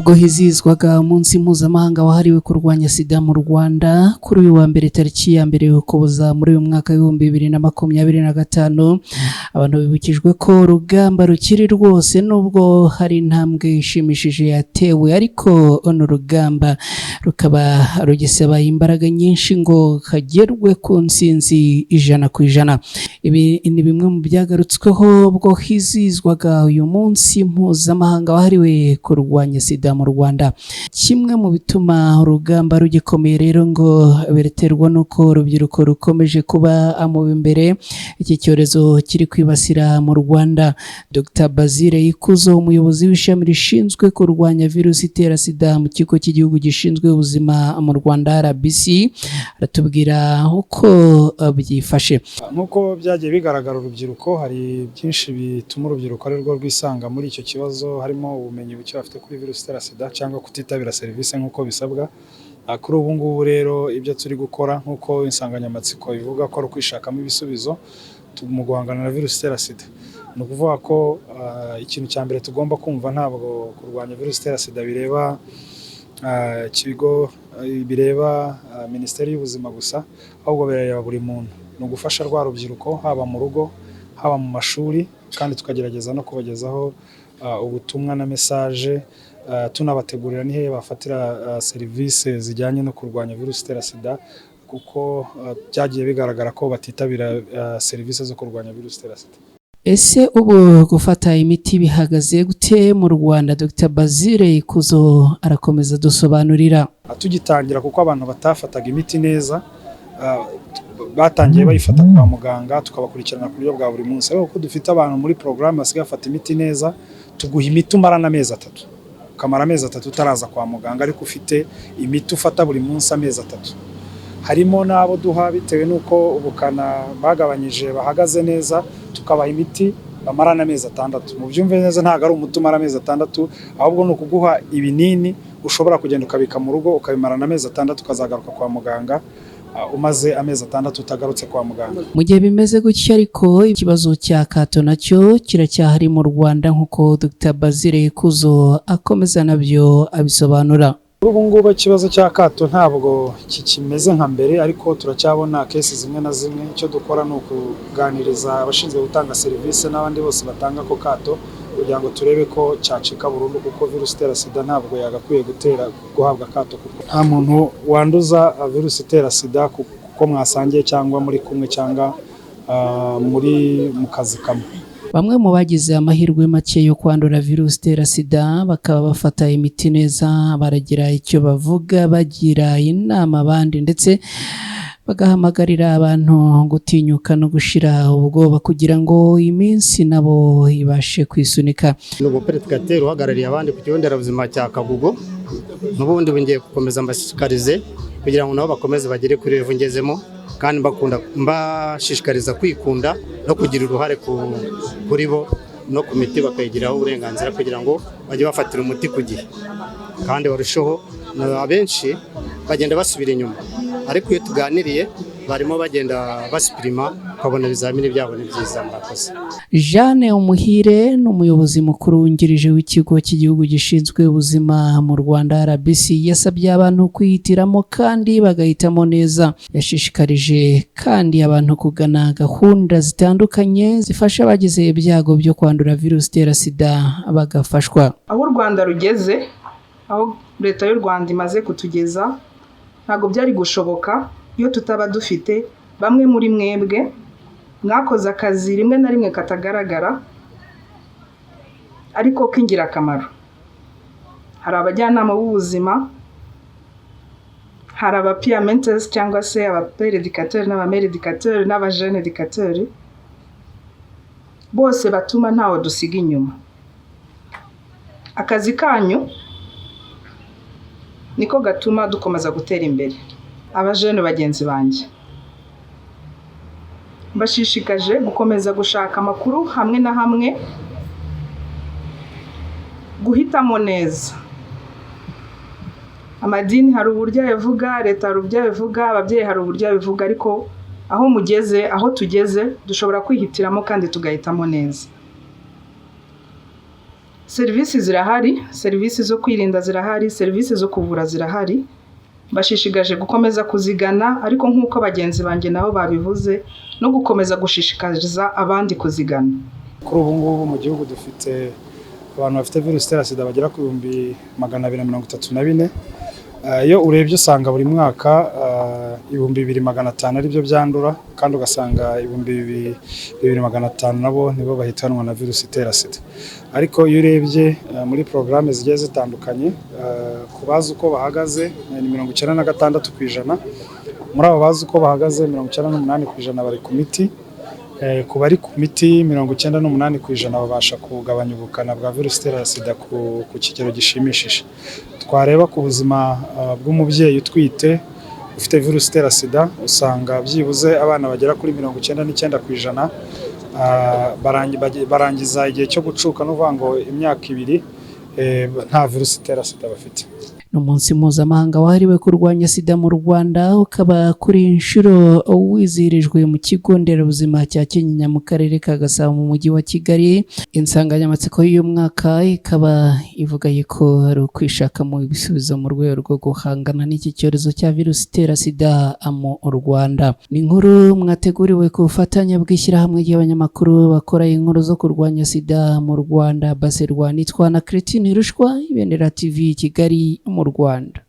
ubwo hizihizwaga umunsi mpuzamahanga wahariwe kurwanya sida mu Rwanda kuri uyu wa mbere tariki ya mbere Ukuboza muri uyu mwaka w'ibihumbi 2025 abantu bibukijwe ko urugamba rukiri rwose nubwo hari intambwe ishimishije yatewe, ariko ono rugamba rukaba rugisaba imbaraga nyinshi ngo kagerwe ku ntsinzi 100%. Ibi ni bimwe mu byagarutsweho ubwo hizihizwaga uyu munsi mpuzamahanga wahariwe kurwanya sida mu Rwanda. Kimwe mu bituma urugamba rugikomeye rero ngo bereterwa nuko urubyiruko rukomeje kuba mu imbere iki cyorezo kiri kwibasira mu Rwanda. Dr Basile Ikuzo, umuyobozi w'ishami rishinzwe kurwanya virusi itera sida mu kigo cy'igihugu gishinzwe ubuzima mu Rwanda RBC, aratubwira uko byifashe. Nkuko byagiye bigaragara, urubyiruko hari byinshi bituma urubyiruko ari rwo rwisanga muri icyo kibazo, harimo ubumenyi buke bafite kuri virusi itera sida cyangwa kutitabira serivisi nk'uko bisabwa. Kuri ubu ngubu rero ibyo turi gukora nk'uko insanganyamatsiko ivuga ko ari ukwishakamo ibisubizo mu guhangana na virusi itera sida. Ni ukuvuga ko ikintu cya mbere tugomba kumva, ntabwo kurwanya virusi itera sida bireba ikigo bireba Minisiteri y'Ubuzima gusa, ahubwo bireba buri muntu. Ni ugufasha rwa rubyiruko haba mu rugo haba mu mashuri, kandi tukagerageza no kubagezaho ubutumwa na message, tunabategurira nihe bafatira serivisi zijyanye no kurwanya virusi itera sida, kuko byagiye bigaragara ko batitabira serivisi zo kurwanya virusi itera sida. Ese ubu gufata imiti bihagaze gute mu Rwanda? Dr Basile Ikuzo arakomeza dusobanurira. Tugitangira kuko abantu batafataga imiti neza, batangiye bayifata kwa muganga tukabakurikirana ku buryo bwa buri munsi. Ariko kuko dufite abantu muri program basigaye bafata imiti neza, tuguha imiti umara n'amezi 3. Ukamara amezi 3 utaraza kwa muganga, ariko ufite imiti ufata buri munsi amezi 3. Harimo n'abo duha bitewe nuko ubukana bagabanyije bahagaze neza, tukabaha imiti bamara n'amezi 6. Mu byumve neza, ntago ari umuti umara amezi 6, ahubwo ni ukuguha ibinini ushobora kugenda ukabika mu rugo ukabimara n'amezi 6, ukazagaruka kwa muganga umaze amezi 6 utagarutse kwa muganga. Mu gihe bimeze gutya, ariko ikibazo cya kato nacyo kiracyahari mu Rwanda nk'uko Dr Basile Ikuzo akomeza nabyo abisobanura. Ubu ngubu ikibazo cya kato ntabwo kikimeze nka mbere, ariko turacyabona kesi zimwe na zimwe. Icyo dukora ni ukuganiriza abashinzwe gutanga serivisi n'abandi bose batanga ko kato, kugira ngo turebe ko cyacika burundu, kuko virusi itera sida ntabwo yagakwiye guhabwa kato, kuko nta muntu wanduza virusi itera sida kuko mwasangiye cyangwa muri kumwe cyangwa muri mu kazi kamwe. Bamwe mu bagize amahirwe make yo kwandura virusi itera sida bakaba bafata imiti neza, baragira icyo bavuga, bagira inama abandi, ndetse bagahamagarira abantu gutinyuka no gushira ubwoba kugira ngo iminsi nabo ibashe kwisunika. Ni umuperetikateri uhagarariye abandi ku kigo nderabuzima cya Kagugu, n'ubundi bingiye gukomeza mbashishikarize kugira ngo nabo bakomeze bagere kuri revo ngezemo, kandi mbashishikariza kwikunda no kugira uruhare kuri bo no ku miti bakayigiraho uburenganzira, kugira ngo bajye bafatira umuti ku gihe kandi barusheho. Abenshi bagenda basubira inyuma, ariko iyo tuganiriye barimo bagenda basipirima, ukabona ibizamini byabo ni byiza. Murakoze. Jeanne Umuhire ni umuyobozi mukuru wungirije w'ikigo cy'igihugu gishinzwe ubuzima mu Rwanda RBC, yasabye abantu kwihitiramo kandi bagahitamo neza. Yashishikarije kandi abantu kugana gahunda zitandukanye zifasha abagize ibyago byo kwandura virusi itera sida bagafashwa. Aho u Rwanda rugeze, aho leta y'u Rwanda imaze kutugeza, ntabwo byari gushoboka iyo tutaba dufite bamwe muri mwebwe mwakoze akazi rimwe na rimwe katagaragara ariko k'ingirakamaro. Hari abajyanama b'ubuzima, hari aba peer mentors cyangwa se aba pérédicateurs n'abamédicateurs n'abajene éducateurs, bose batuma ntawo dusiga inyuma. Akazi kanyu niko gatuma dukomeza gutera imbere. Abajene bagenzi banjye, mbashishikaje gukomeza gushaka amakuru hamwe na hamwe, guhitamo neza. Amadini hari uburyo yavuga, leta hari uburyo yavuga, ababyeyi hari uburyo yavuga, ariko aho mugeze, aho tugeze, dushobora kwihitiramo kandi tugahitamo neza. serivisi zirahari, serivisi zo kwirinda zirahari, serivisi zo kuvura zirahari. Bashishikaje gukomeza kuzigana, ariko nk'uko bagenzi banjye nabo babivuze, no gukomeza gushishikariza abandi kuzigana. Kuri ubu ngubu mu gihugu dufite abantu bafite virusi itera sida bagera ku 234. Iyo urebye usanga buri mwaka 2500 ari byo byandura, kandi ugasanga 2500 nabo nibo bahitanwa na virusi itera sida. Ariko iyo urebye muri porogaramu zigiye zitandukanye, ku bazi uko bahagaze ni 96%. Muri abo bazi uko bahagaze 98% bari ku miti. Ku bari ku miti 98% babasha kugabanya ubukana bwa virusi itera sida ku kigero gishimishije. Twareba ku buzima bw'umubyeyi utwite ufite virusi itera sida, usanga byibuze abana bagera kuri 99% barangiza igihe cyo gucuka, no kuvuga ngo imyaka 2 nta virusi itera sida bafite. Umunsi mpuzamahanga wahariwe kurwanya sida mu Rwanda ukaba kuri inshuro wizihirijwe mu kigo nderabuzima cya Kinyinya mu karere ka Gasabo mu mujyi wa Kigali. Insanganyamatsiko y'uyu mwaka ikaba ivuga ko ari ukwishakamo ibisubizo mu rwego rwo guhangana n'iki cyorezo cya virusi itera sida mu Rwanda. Ni inkuru mwateguriwe ku bufatanye bw'ishyirahamwe ry'abanyamakuru bakora inkuru zo kurwanya sida mu Rwanda, Baserwa. Nitwa na Christine Rushwa, Ibendera TV Kigali mu Rwanda.